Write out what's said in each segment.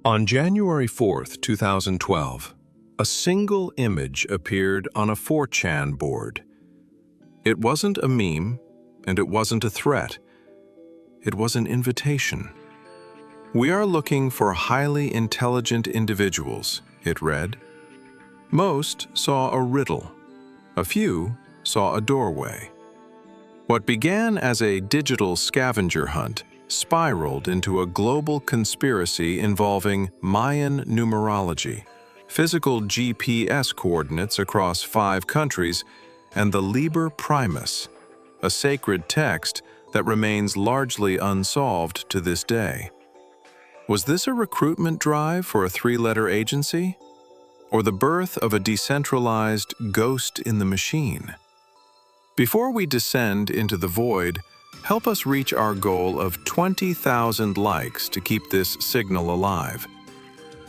On January 4th, 2012, a single image appeared on a 4chan board. It wasn't a meme, and it wasn't a threat. It was an invitation. "We are looking for highly intelligent individuals," it read. Most saw a riddle. A few saw a doorway. What began as a digital scavenger hunt spiraled into a global conspiracy involving Mayan numerology, physical GPS coordinates across 5 countries, and the Liber Primus, a sacred text that remains largely unsolved to this day. Was this a recruitment drive for a 3-letter agency? Or the birth of a decentralized ghost in the machine? Before we descend into the void, help us reach our goal of 20,000 likes to keep this signal alive.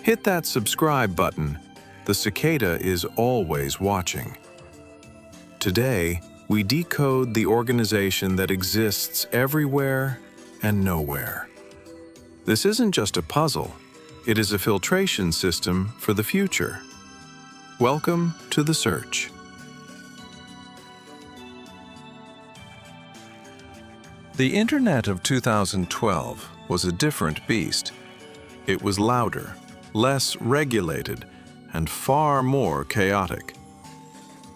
Hit that subscribe button. The cicada is always watching. Today, we decode the organization that exists everywhere and nowhere. This isn't just a puzzle. It is a filtration system for the future. Welcome to the search. The Internet of 2012 was a different beast. It was louder, less regulated, and far more chaotic.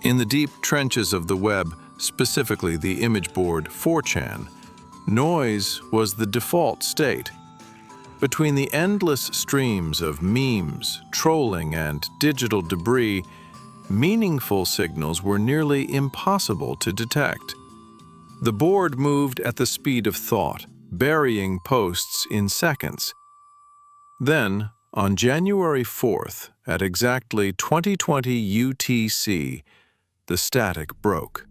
In the deep trenches of the web, specifically the image board 4chan, noise was the default state. Between the endless streams of memes, trolling, and digital debris, meaningful signals were nearly impossible to detect. The board moved at the speed of thought, burying posts in seconds. Then, on January 4th, at exactly 2020 UTC, the static broke.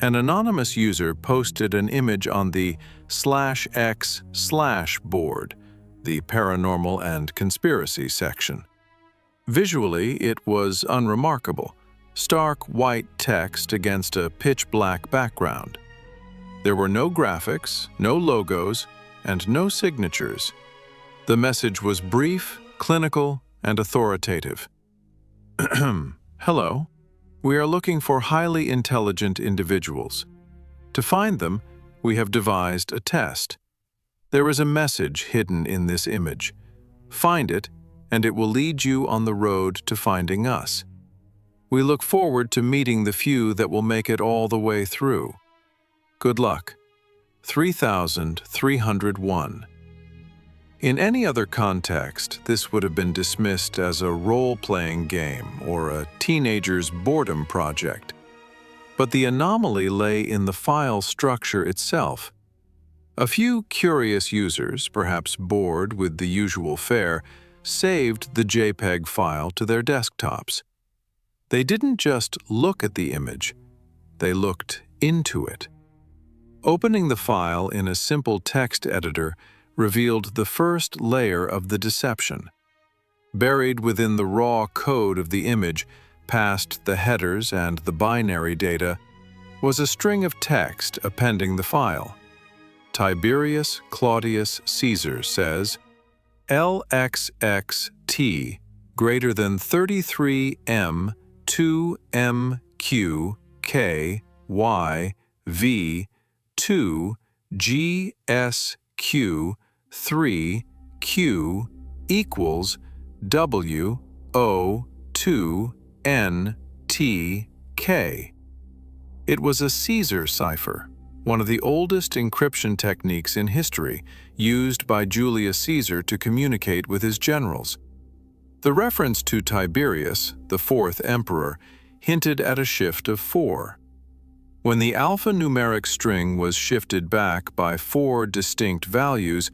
An anonymous user posted an image on the /x/ board, the paranormal and conspiracy section. Visually, it was unremarkable, stark white text against a pitch-black background. There were no graphics, no logos, and no signatures. The message was brief, clinical, and authoritative. Hello. We are looking for highly intelligent individuals. To find them, we have devised a test. There is a message hidden in this image. Find it, and it will lead you on the road to finding us. We look forward to meeting the few that will make it all the way through. Good luck. 3301. In any other context, this would have been dismissed as a role-playing game or a teenager's boredom project. But the anomaly lay in the file structure itself. A few curious users, perhaps bored with the usual fare, saved the JPEG file to their desktops. They didn't just look at the image, they looked into it. Opening the file in a simple text editor revealed the first layer of the deception. Buried within the raw code of the image, past the headers and the binary data, was a string of text appending the file. Tiberius Claudius Caesar says, LXXT greater than 33M 2MQ K Y V 2 GSQ 3Q equals WO2NTK. It was a Caesar Cipher, one of the oldest encryption techniques in history, used by Julius Caesar to communicate with his generals. The reference to Tiberius, the 4th emperor, hinted at a shift of 4. When the alphanumeric string was shifted back by 4 distinct values,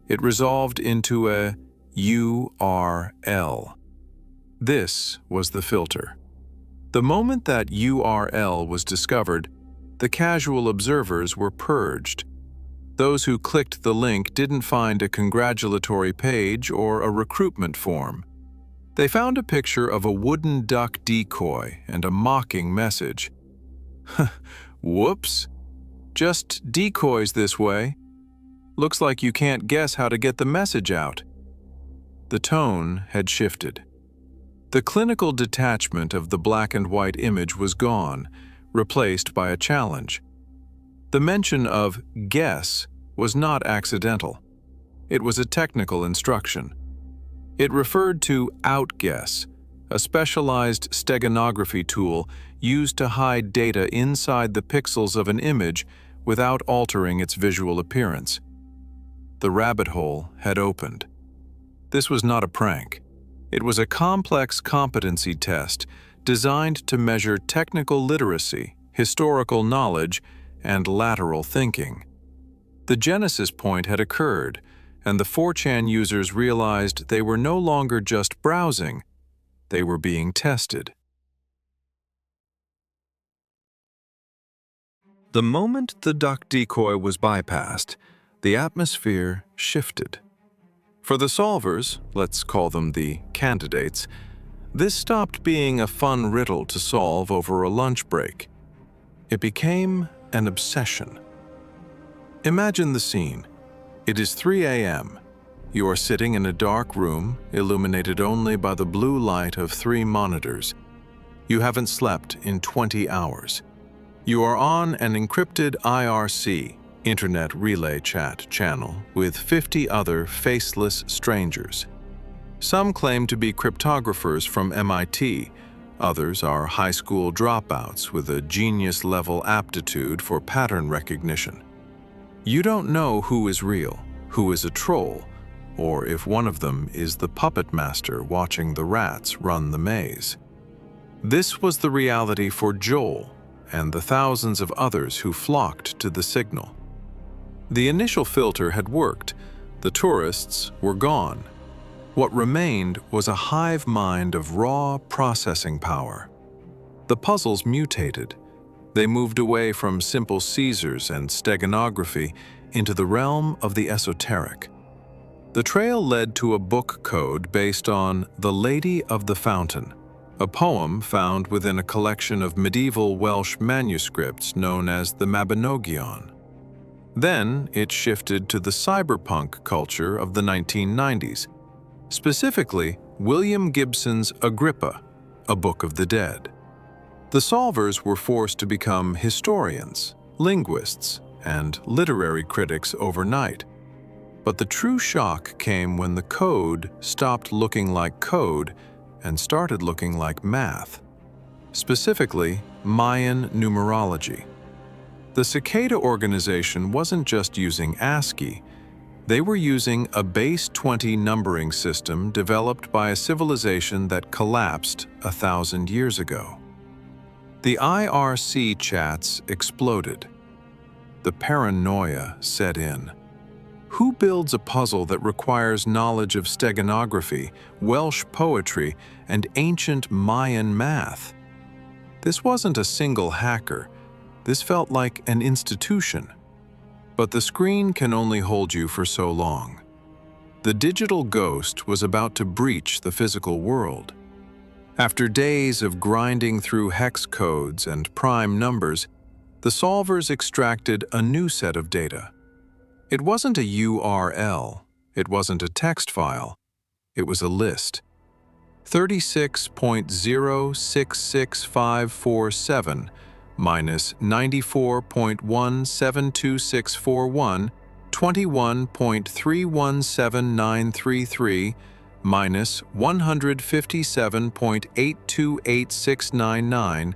it resolved into a URL. This was the filter. The moment that URL was discovered, the casual observers were purged. Those who clicked the link didn't find a congratulatory page or a recruitment form. They found a picture of a wooden duck decoy and a mocking message. Whoops. Just decoys this way. Looks like you can't guess how to get the message out. The tone had shifted. The clinical detachment of the black and white image was gone, replaced by a challenge. The mention of guess was not accidental. It was a technical instruction. It referred to outguess, a specialized steganography tool used to hide data inside the pixels of an image without altering its visual appearance. The rabbit hole had opened. This was not a prank. It was a complex competency test designed to measure technical literacy, historical knowledge, and lateral thinking. The genesis point had occurred, and the 4chan users realized they were no longer just browsing, they were being tested. The moment the duck decoy was bypassed, the atmosphere shifted. For the solvers, let's call them the candidates, this stopped being a fun riddle to solve over a lunch break. It became an obsession. Imagine the scene. It is 3 a.m. You are sitting in a dark room, illuminated only by the blue light of 3 monitors. You haven't slept in 20 hours. You are on an encrypted IRC, Internet Relay Chat channel, with 50 other faceless strangers. Some claim to be cryptographers from MIT. Others are high school dropouts with a genius-level aptitude for pattern recognition. You don't know who is real, who is a troll, or if one of them is the puppet master watching the rats run the maze. This was the reality for Joel and the thousands of others who flocked to the signal. The initial filter had worked. The tourists were gone. What remained was a hive mind of raw processing power. The puzzles mutated. They moved away from simple Caesars and steganography into the realm of the esoteric. The trail led to a book code based on The Lady of the Fountain, a poem found within a collection of medieval Welsh manuscripts known as the Mabinogion. Then it shifted to the cyberpunk culture of the 1990s, specifically William Gibson's Agrippa, a Book of the Dead. The solvers were forced to become historians, linguists, and literary critics overnight. But the true shock came when the code stopped looking like code and started looking like math, specifically Mayan numerology. The Cicada organization wasn't just using ASCII, they were using a base 20 numbering system developed by a civilization that collapsed 1,000 years ago. The IRC chats exploded. The paranoia set in. Who builds a puzzle that requires knowledge of steganography, Welsh poetry, and ancient Mayan math? This wasn't a single hacker. This felt like an institution. But the screen can only hold you for so long. The digital ghost was about to breach the physical world. After days of grinding through hex codes and prime numbers, the solvers extracted a new set of data. It wasn't a URL, it wasn't a text file, it was a list. 36.066547 minus 94.172641, 21.317933, minus 157.828699,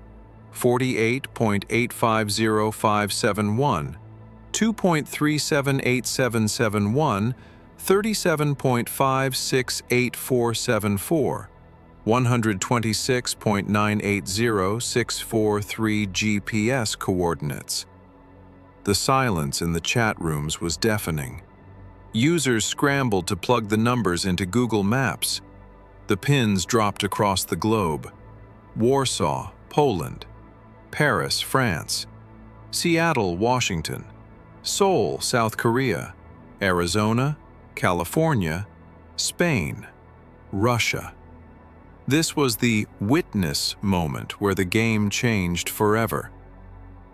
48.850571, 2.378771, 37.568474, 126.980643 GPS coordinates. The silence in the chat rooms was deafening. Users scrambled to plug the numbers into Google Maps. The pins dropped across the globe. Warsaw, Poland. Paris, France. Seattle, Washington. Seoul, South Korea. Arizona, California, Spain, Russia. This was the witness moment where the game changed forever.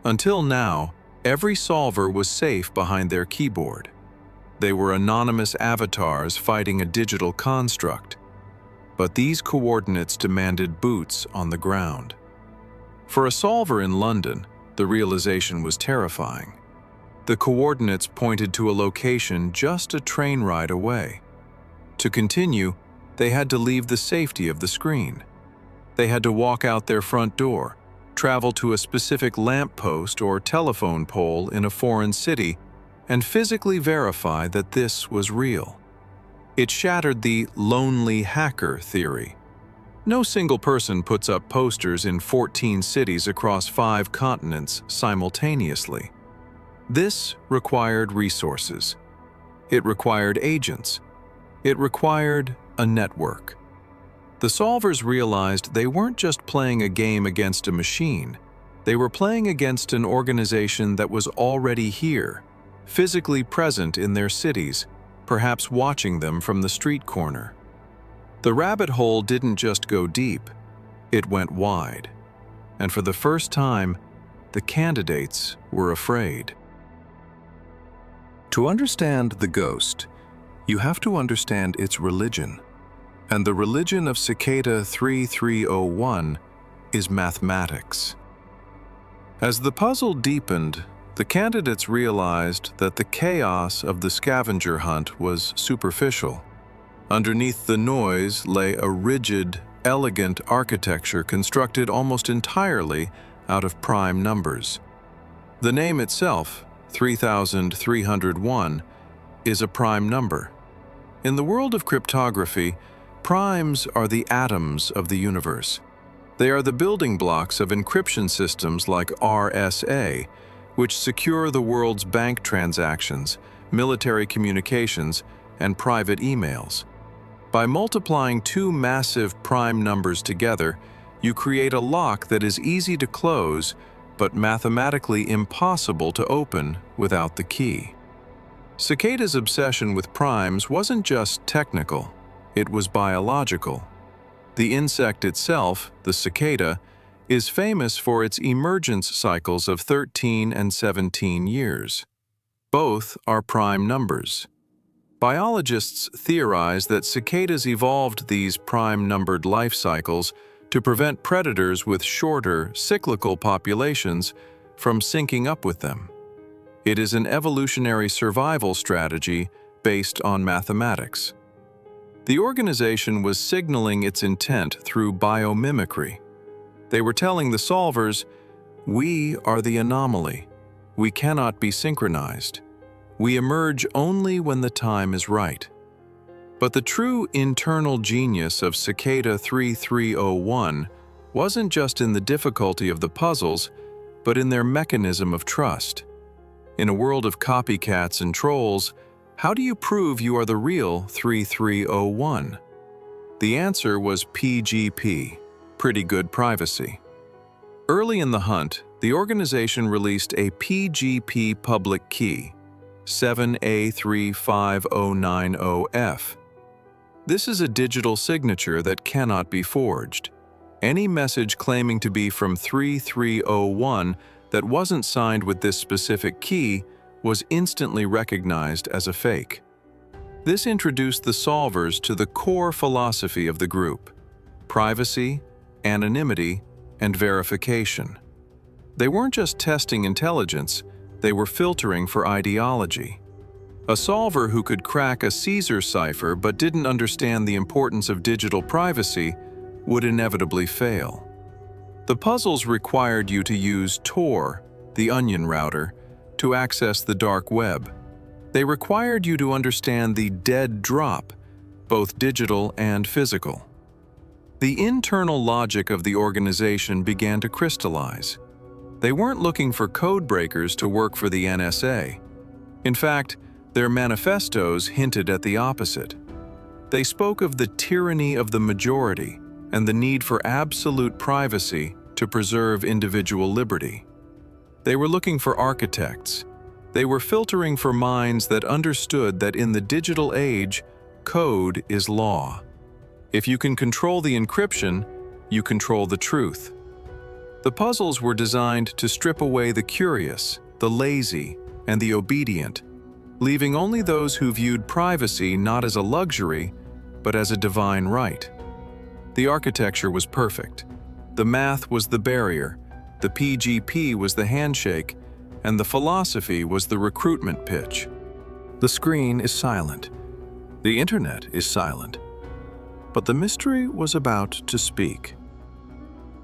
Until now, every solver was safe behind their keyboard. They were anonymous avatars fighting a digital construct. But these coordinates demanded boots on the ground. For a solver in London, the realization was terrifying. The coordinates pointed to a location just a train ride away. To continue, they had to leave the safety of the screen. They had to walk out their front door, travel to a specific lamppost or telephone pole in a foreign city, and physically verify that this was real. It shattered the lonely hacker theory. No single person puts up posters in 14 cities across 5 continents simultaneously. This required resources. It required agents. It required a network. The solvers realized they weren't just playing a game against a machine. They were playing against an organization that was already here, physically present in their cities, perhaps watching them from the street corner. The rabbit hole didn't just go deep, it went wide. And for the first time, the candidates were afraid. To understand the ghost, you have to understand its religion. And the religion of Cicada 3301 is mathematics. As the puzzle deepened, the candidates realized that the chaos of the scavenger hunt was superficial. Underneath the noise lay a rigid, elegant architecture constructed almost entirely out of prime numbers. The name itself, 3301, is a prime number. In the world of cryptography, primes are the atoms of the universe. They are the building blocks of encryption systems like RSA, which secure the world's bank transactions, military communications, and private emails. By multiplying 2 massive prime numbers together, you create a lock that is easy to close, but mathematically impossible to open without the key. Cicada's obsession with primes wasn't just technical. It was biological. The insect itself, the cicada, is famous for its emergence cycles of 13 and 17 years. Both are prime numbers. Biologists theorize that cicadas evolved these prime-numbered life cycles to prevent predators with shorter, cyclical populations from syncing up with them. It is an evolutionary survival strategy based on mathematics. The organization was signaling its intent through biomimicry. They were telling the solvers, "We are the anomaly. We cannot be synchronized. We emerge only when the time is right." But the true internal genius of Cicada 3301 wasn't just in the difficulty of the puzzles, but in their mechanism of trust. In a world of copycats and trolls, how do you prove you are the real 3301? The answer was PGP, pretty good privacy. Early in the hunt, the organization released a PGP public key, 7A35090F. This is a digital signature that cannot be forged. Any message claiming to be from 3301 that wasn't signed with this specific key was instantly recognized as a fake. This introduced the solvers to the core philosophy of the group: privacy, anonymity, and verification. They weren't just testing intelligence, they were filtering for ideology. A solver who could crack a Caesar cipher but didn't understand the importance of digital privacy would inevitably fail. The puzzles required you to use Tor, the onion router, to access the dark web. They required you to understand the dead drop, both digital and physical. The internal logic of the organization began to crystallize. They weren't looking for code breakers to work for the NSA. In fact, their manifestos hinted at the opposite. They spoke of the tyranny of the majority and the need for absolute privacy to preserve individual liberty. They were looking for architects. They were filtering for minds that understood that in the digital age, code is law. If you can control the encryption, you control the truth. The puzzles were designed to strip away the curious, the lazy, and the obedient, leaving only those who viewed privacy not as a luxury, but as a divine right. The architecture was perfect. The math was the barrier, the PGP was the handshake, and the philosophy was the recruitment pitch. The screen is silent. The internet is silent. But the mystery was about to speak.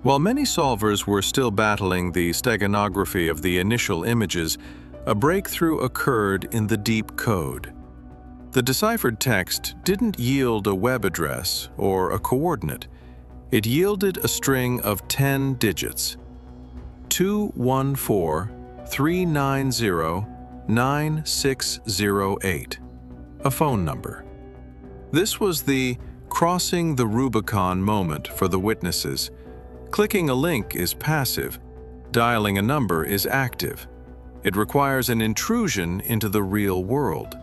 While many solvers were still battling the steganography of the initial images, a breakthrough occurred in the deep code. The deciphered text didn't yield a web address or a coordinate. It yielded a string of 10 digits. 214-390-9608. A phone number. This was the crossing the Rubicon moment for the witnesses. Clicking a link is passive. Dialing a number is active. It requires an intrusion into the real world.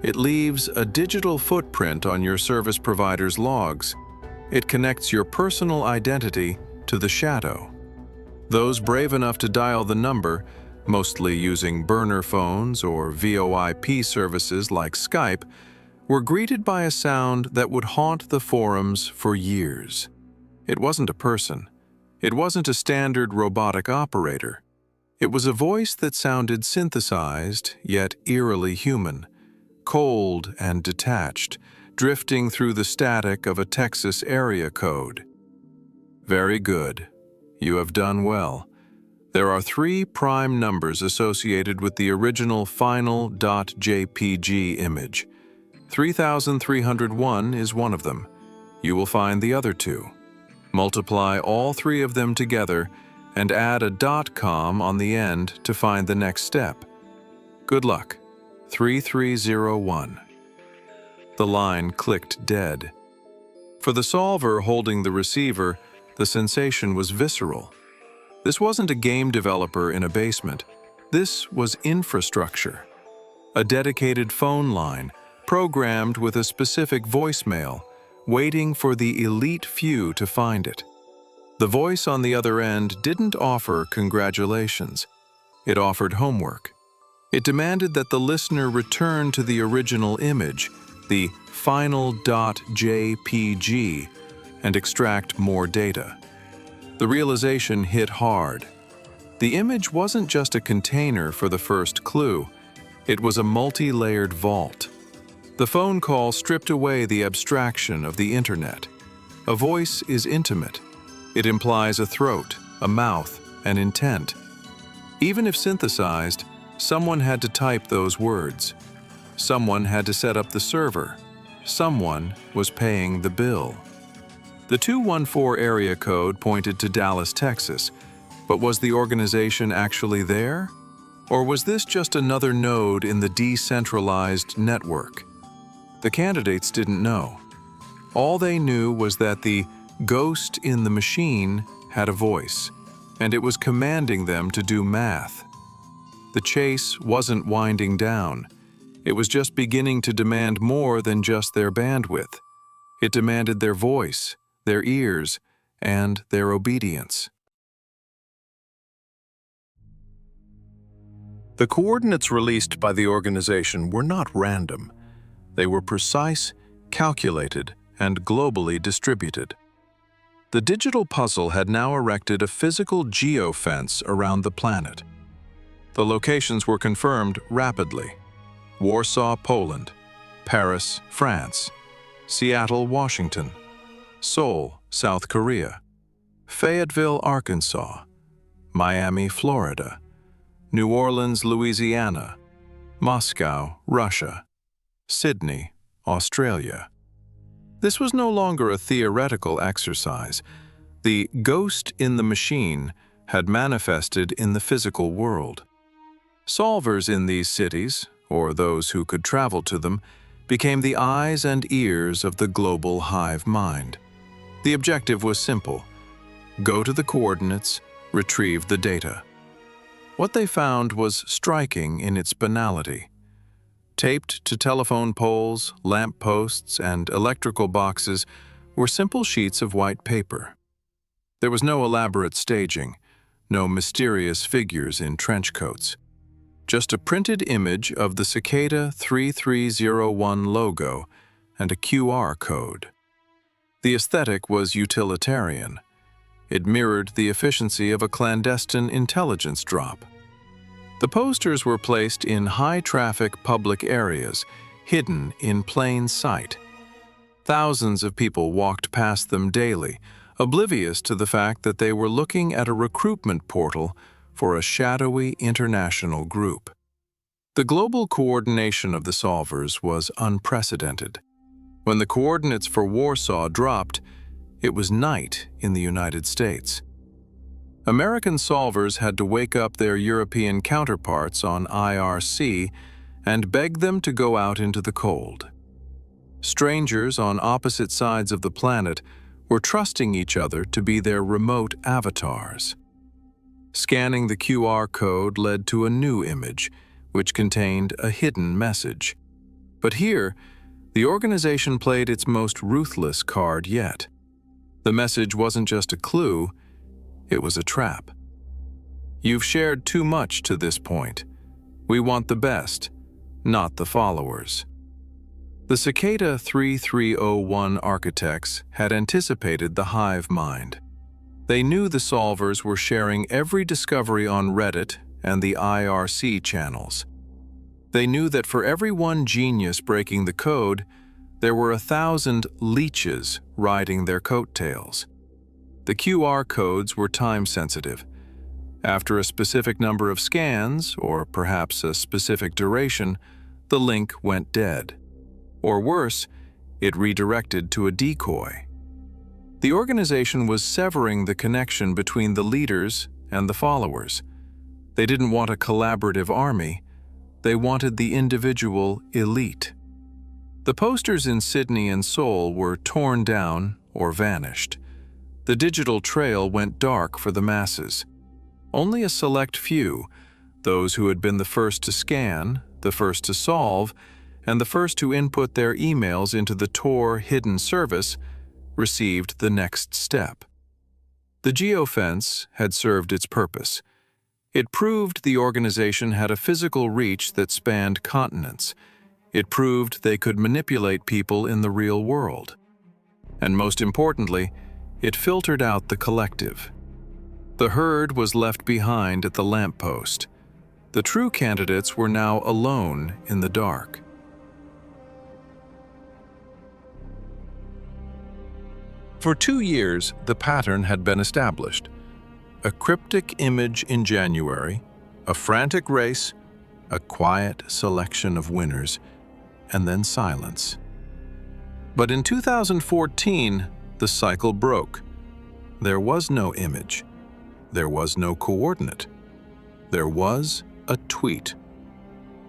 It leaves a digital footprint on your service provider's logs. It connects your personal identity to the shadow. Those brave enough to dial the number, mostly using burner phones or VoIP services like Skype, were greeted by a sound that would haunt the forums for years. It wasn't a person. It wasn't a standard robotic operator. It was a voice that sounded synthesized, yet eerily human, cold and detached, drifting through the static of a Texas area code. Very good. You have done well. There are 3 prime numbers associated with the original final.jpg image. 3301 is one of them. You will find the other 2. Multiply all 3 of them together and add a .com on the end to find the next step. Good luck. 3301. The line clicked dead. For the solver holding the receiver, the sensation was visceral. This wasn't a game developer in a basement. This was infrastructure. A dedicated phone line, programmed with a specific voicemail, waiting for the elite few to find it. The voice on the other end didn't offer congratulations. It offered homework. It demanded that the listener return to the original image, the final.jpg, and extract more data. The realization hit hard. The image wasn't just a container for the first clue. It was a multi-layered vault. The phone call stripped away the abstraction of the internet. A voice is intimate. It implies a throat, a mouth, an intent. Even if synthesized, someone had to type those words. Someone had to set up the server. Someone was paying the bill. The 214 area code pointed to Dallas, Texas, but was the organization actually there? Or was this just another node in the decentralized network? The candidates didn't know. All they knew was that the ghost in the machine had a voice, and it was commanding them to do math. The chase wasn't winding down. It was just beginning to demand more than just their bandwidth. It demanded their voice, their ears, and their obedience. The coordinates released by the organization were not random. They were precise, calculated, and globally distributed. The digital puzzle had now erected a physical geofence around the planet. The locations were confirmed rapidly. Warsaw, Poland; Paris, France; Seattle, Washington; Seoul, South Korea; Fayetteville, Arkansas; Miami, Florida; New Orleans, Louisiana; Moscow, Russia; Sydney, Australia. This was no longer a theoretical exercise. The ghost in the machine had manifested in the physical world. Solvers in these cities, or those who could travel to them, became the eyes and ears of the global hive mind. The objective was simple: go to the coordinates, retrieve the data. What they found was striking in its banality. Taped to telephone poles, lamp posts, and electrical boxes were simple sheets of white paper. There was no elaborate staging, no mysterious figures in trench coats. just a printed image of the Cicada 3301 logo and a QR code. The aesthetic was utilitarian. It mirrored the efficiency of a clandestine intelligence drop. The posters were placed in high-traffic public areas, hidden in plain sight. Thousands of people walked past them daily, oblivious to the fact that they were looking at a recruitment portal for a shadowy international group. The global coordination of the solvers was unprecedented. When the coordinates for Warsaw dropped, it was night in the United States. American solvers had to wake up their European counterparts on IRC and beg them to go out into the cold. Strangers on opposite sides of the planet were trusting each other to be their remote avatars. Scanning the QR code led to a new image, which contained a hidden message. But here, the organization played its most ruthless card yet. The message wasn't just a clue, it was a trap. You've shared too much to this point. We want the best, not the followers. The Cicada 3301 architects had anticipated the hive mind. They knew the solvers were sharing every discovery on Reddit and the IRC channels. They knew that for every one genius breaking the code, there were 1,000 leeches riding their coattails. The QR codes were time-sensitive. After a specific number of scans, or perhaps a specific duration, the link went dead. Or worse, it redirected to a decoy. The organization was severing the connection between the leaders and the followers. They didn't want a collaborative army. They wanted the individual elite. The posters in Sydney and Seoul were torn down or vanished. The digital trail went dark for the masses. Only a select few, those who had been the first to scan, the first to solve, and the first to input their emails into the Tor hidden service, received the next step. The geofence had served its purpose. It proved the organization had a physical reach that spanned continents. It proved they could manipulate people in the real world. And most importantly, it filtered out the collective. The herd was left behind at the lamppost. The true candidates were now alone in the dark. For 2 years, the pattern had been established. A cryptic image in January, a frantic race, a quiet selection of winners, and then silence. But in 2014, the cycle broke. There was no image. There was no coordinate. There was a tweet.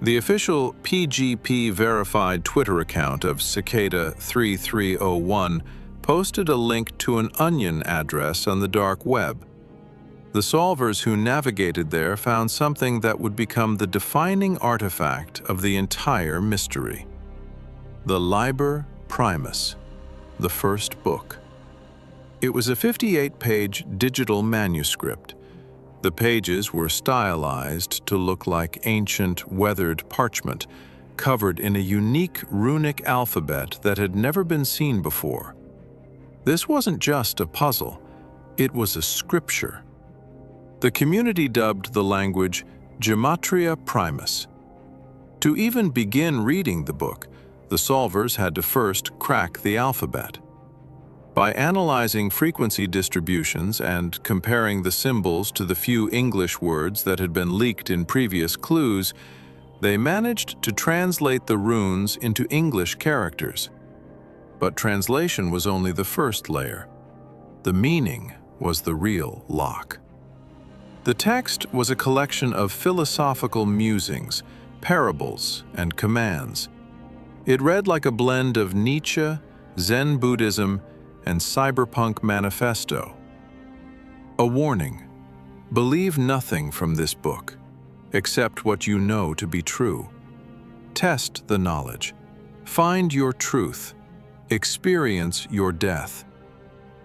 The official PGP-verified Twitter account of Cicada 3301 posted a link to an onion address on the dark web. The solvers who navigated there found something that would become the defining artifact of the entire mystery. The Liber Primus, the first book. It was a 58-page digital manuscript. The pages were stylized to look like ancient, weathered parchment, covered in a unique runic alphabet that had never been seen before. This wasn't just a puzzle, it was a scripture. The community dubbed the language Gematria Primus. To even begin reading the book, the solvers had to first crack the alphabet. By analyzing frequency distributions and comparing the symbols to the few English words that had been leaked in previous clues, they managed to translate the runes into English characters. But translation was only the first layer. The meaning was the real lock. The text was a collection of philosophical musings, parables, and commands. It read like a blend of Nietzsche, Zen Buddhism, and cyberpunk manifesto. A warning: believe nothing from this book, except what you know to be true. Test the knowledge. Find your truth. Experience your death.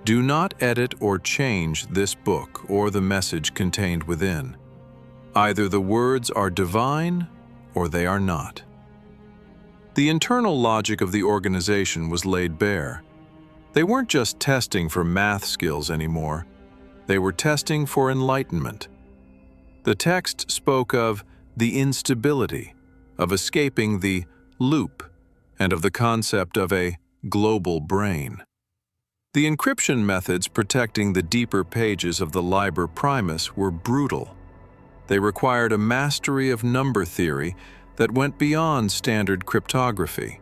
Do not edit or change this book or the message contained within. Either the words are divine or they are not. The internal logic of the organization was laid bare. They weren't just testing for math skills anymore. They were testing for enlightenment. The text spoke of the instability, of escaping the loop, and of the concept of a global brain. The encryption methods protecting the deeper pages of the Liber Primus were brutal. They required a mastery of number theory that went beyond standard cryptography.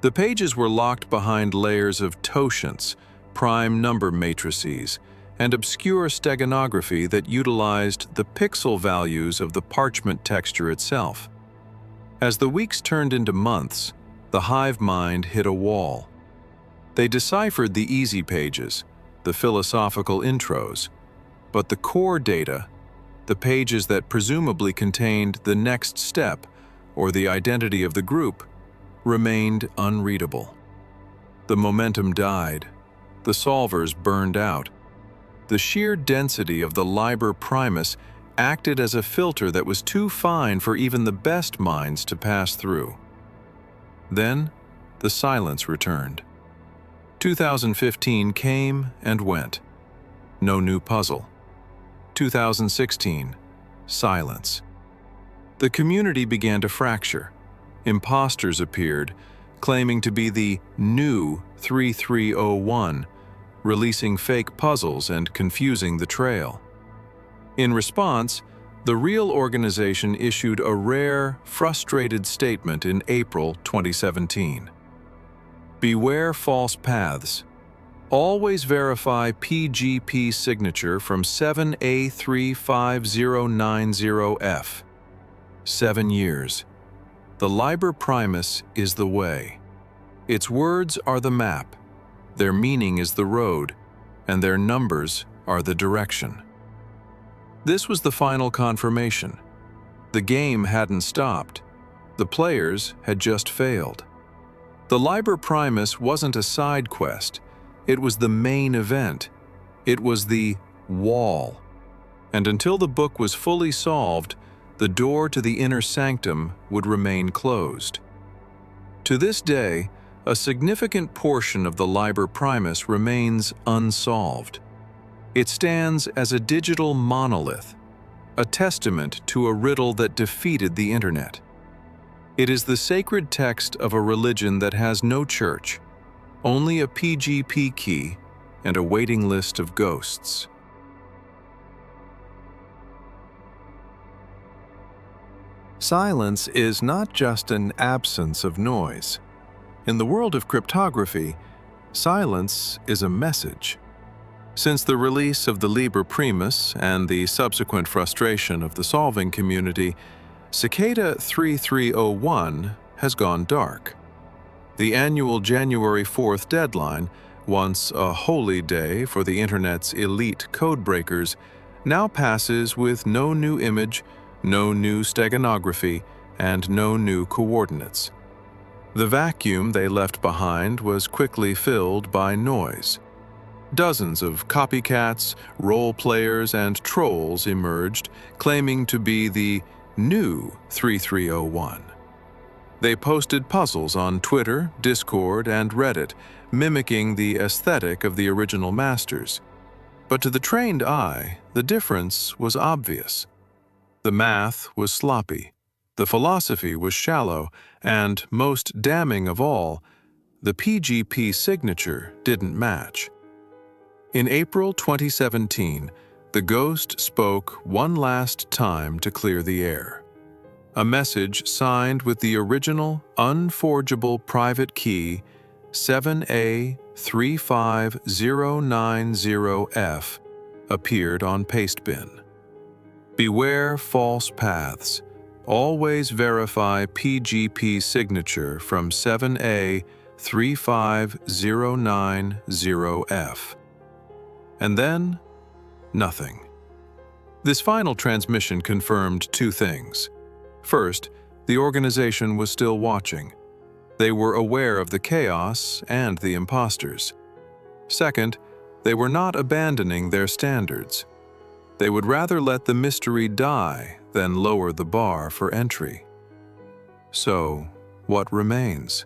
The pages were locked behind layers of totient, prime number matrices, and obscure steganography that utilized the pixel values of the parchment texture itself. As the weeks turned into months, the hive mind hit a wall. They deciphered the easy pages, the philosophical intros, but the core data, the pages that presumably contained the next step or the identity of the group, remained unreadable. The momentum died. The solvers burned out. The sheer density of the Liber Primus acted as a filter that was too fine for even the best minds to pass through. Then, the silence returned. 2015 came and went. No new puzzle. 2016, silence. The community began to fracture. Imposters appeared, claiming to be the new 3301, releasing fake puzzles and confusing the trail. In response, the real organization issued a rare, frustrated statement in April 2017. Beware false paths. Always verify PGP signature from 7A35090F. 7 years. The Liber Primus is the way. Its words are the map, their meaning is the road, and their numbers are the direction. This was the final confirmation. The game hadn't stopped. The players had just failed. The Liber Primus wasn't a side quest. It was the main event. It was the wall. And until the book was fully solved, the door to the inner sanctum would remain closed. To this day, a significant portion of the Liber Primus remains unsolved. It stands as a digital monolith, a testament to a riddle that defeated the internet. It is the sacred text of a religion that has no church, only a PGP key and a waiting list of ghosts. Silence is not just an absence of noise. In the world of cryptography, silence is a message. Since the release of the Liber Primus and the subsequent frustration of the solving community, Cicada 3301 has gone dark. The annual January 4th deadline, once a holy day for the internet's elite codebreakers, now passes with no new image, no new steganography, and no new coordinates. The vacuum they left behind was quickly filled by noise. Dozens of copycats, role players, and trolls emerged, claiming to be the new 3301. They posted puzzles on Twitter, Discord, and Reddit, mimicking the aesthetic of the original masters. But to the trained eye, the difference was obvious. The math was sloppy, the philosophy was shallow, and, most damning of all, the PGP signature didn't match. In April 2017, the ghost spoke one last time to clear the air. A message signed with the original, unforgeable private key 7A35090F appeared on pastebin. Beware false paths. Always verify PGP signature from 7A35090F. And then, nothing. This final transmission confirmed two things. First, the organization was still watching. They were aware of the chaos and the imposters. Second, they were not abandoning their standards. They would rather let the mystery die then lower the bar for entry. So, what remains?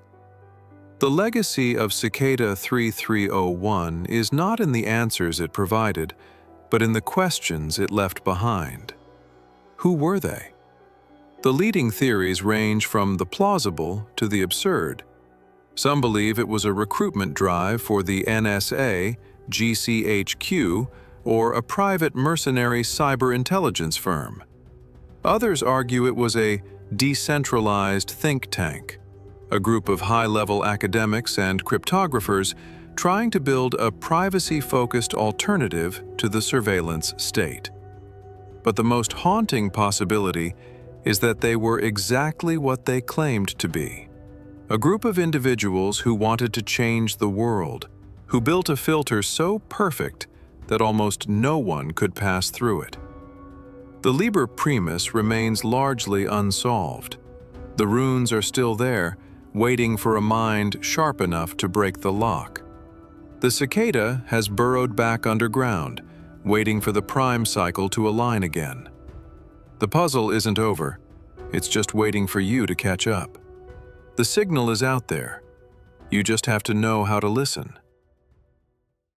The legacy of Cicada 3301 is not in the answers it provided, but in the questions it left behind. Who were they? The leading theories range from the plausible to the absurd. Some believe it was a recruitment drive for the NSA, GCHQ, or a private mercenary cyber intelligence firm. Others argue it was a decentralized think tank, a group of high-level academics and cryptographers trying to build a privacy-focused alternative to the surveillance state. But the most haunting possibility is that they were exactly what they claimed to be: a group of individuals who wanted to change the world, who built a filter so perfect that almost no one could pass through it. The Liber Primus remains largely unsolved. The runes are still there, waiting for a mind sharp enough to break the lock. The cicada has burrowed back underground, waiting for the prime cycle to align again. The puzzle isn't over, it's just waiting for you to catch up. The signal is out there. You just have to know how to listen.